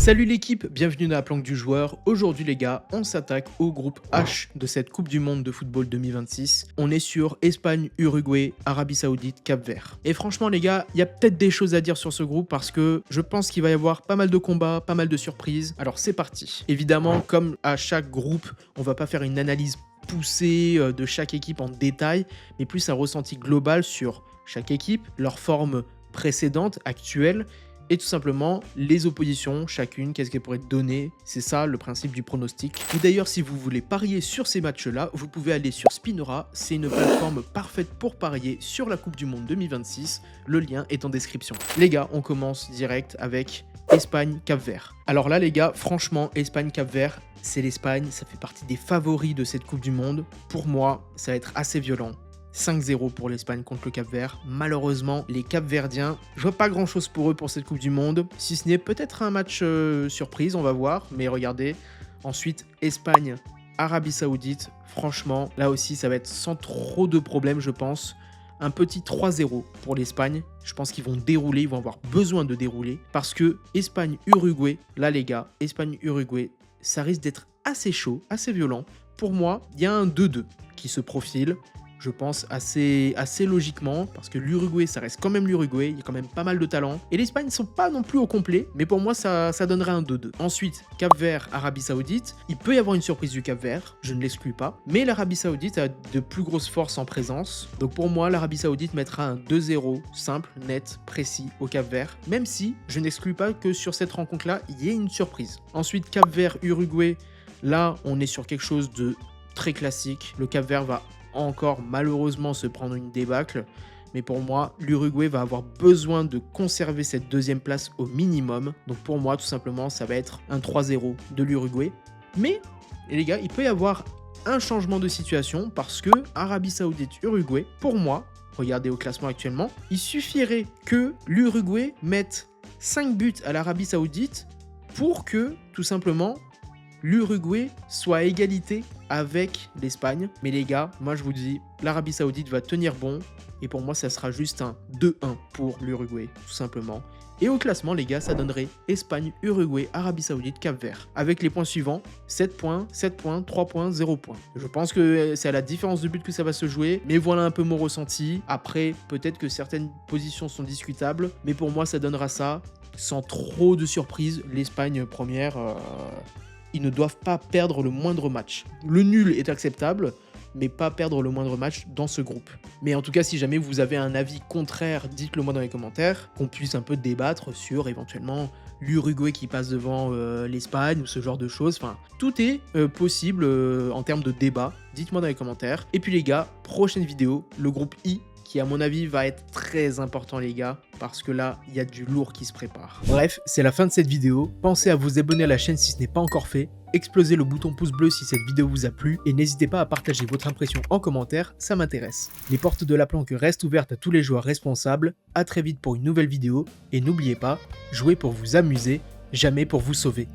Salut l'équipe, bienvenue dans la planque du joueur. Aujourd'hui les gars, on s'attaque au groupe H de cette Coupe du Monde de football 2026. On est sur Espagne, Uruguay, Arabie Saoudite, Cap-Vert. Et franchement les gars, il y a peut-être des choses à dire sur ce groupe parce que je pense qu'il va y avoir pas mal de combats, pas mal de surprises. Alors c'est parti. Évidemment, comme à chaque groupe, on va pas faire une analyse poussée de chaque équipe en détail, mais plus un ressenti global sur chaque équipe, leur forme précédente, actuelle, et tout simplement les oppositions, chacune, qu'est-ce qu'elle pourrait donner. C'est ça le principe du pronostic. Et d'ailleurs, si vous voulez parier sur ces matchs-là, vous pouvez aller sur Spinora. C'est une plateforme parfaite pour parier sur la Coupe du Monde 2026. Le lien est en description. Les gars, on commence direct avec Espagne-Cap-Vert. Alors là, les gars, franchement, Espagne-Cap-Vert, c'est l'Espagne. Ça fait partie des favoris de cette Coupe du Monde. Pour moi, ça va être assez violent. 5-0 pour l'Espagne contre le Cap-Vert. Malheureusement, les Cap-Verdiens, je vois pas grand-chose pour eux pour cette Coupe du Monde, si ce n'est peut-être un match surprise, on va voir. Mais regardez, ensuite, Espagne, Arabie Saoudite. Franchement, là aussi, ça va être sans trop de problèmes, je pense. Un petit 3-0 pour l'Espagne. Je pense qu'ils vont dérouler, ils vont avoir besoin de dérouler. Parce que Espagne-Uruguay, là les gars, Espagne-Uruguay, ça risque d'être assez chaud, assez violent. Pour moi, il y a un 2-2 qui se profile. Je pense assez logiquement, parce que l'Uruguay, ça reste quand même l'Uruguay, il y a quand même pas mal de talent. Et l'Espagne ne sont pas non plus au complet, mais pour moi, ça donnerait un 2-2. Ensuite, Cap-Vert, Arabie Saoudite. Il peut y avoir une surprise du Cap-Vert, je ne l'exclus pas. Mais l'Arabie Saoudite a de plus grosses forces en présence. Donc pour moi, l'Arabie Saoudite mettra un 2-0 simple, net, précis au Cap-Vert. Même si je n'exclus pas que sur cette rencontre-là, il y ait une surprise. Ensuite, Cap-Vert, Uruguay. Là, on est sur quelque chose de très classique. Le Cap-Vert va encore malheureusement se prendre une débâcle, mais pour moi l'Uruguay va avoir besoin de conserver cette deuxième place au minimum. Donc pour moi tout simplement ça va être un 3-0 de l'Uruguay. Mais les gars, il peut y avoir un changement de situation parce que Arabie Saoudite, Uruguay, pour moi, regardez au classement actuellement, il suffirait que l'Uruguay mette 5 buts à l'Arabie Saoudite pour que tout simplement l'Uruguay soit à égalité avec l'Espagne. Mais les gars, moi je vous dis, l'Arabie Saoudite va tenir bon. Et pour moi, ça sera juste un 2-1 pour l'Uruguay, tout simplement. Et au classement, les gars, ça donnerait Espagne, Uruguay, Arabie Saoudite, Cap-Vert. Avec les points suivants, 7 points, 7 points, 3 points, 0 points. Je pense que c'est à la différence de but que ça va se jouer. Mais voilà un peu mon ressenti. Après, peut-être que certaines positions sont discutables. Mais pour moi, ça donnera ça. Sans trop de surprises, l'Espagne première... Ils ne doivent pas perdre le moindre match. Le nul est acceptable, mais pas perdre le moindre match dans ce groupe. Mais en tout cas, si jamais vous avez un avis contraire, dites-le moi dans les commentaires, qu'on puisse un peu débattre sur éventuellement l'Uruguay qui passe devant l'Espagne ou ce genre de choses. Enfin, tout est possible en termes de débat. Dites-moi dans les commentaires. Et puis les gars, prochaine vidéo, le groupe I, qui à mon avis va être très important les gars, parce que là, il y a du lourd qui se prépare. Bref, c'est la fin de cette vidéo. Pensez à vous abonner à la chaîne si ce n'est pas encore fait. Explosez le bouton pouce bleu si cette vidéo vous a plu et n'hésitez pas à partager votre impression en commentaire, ça m'intéresse. Les portes de la planque restent ouvertes à tous les joueurs responsables. À très vite pour une nouvelle vidéo et n'oubliez pas, jouez pour vous amuser, jamais pour vous sauver.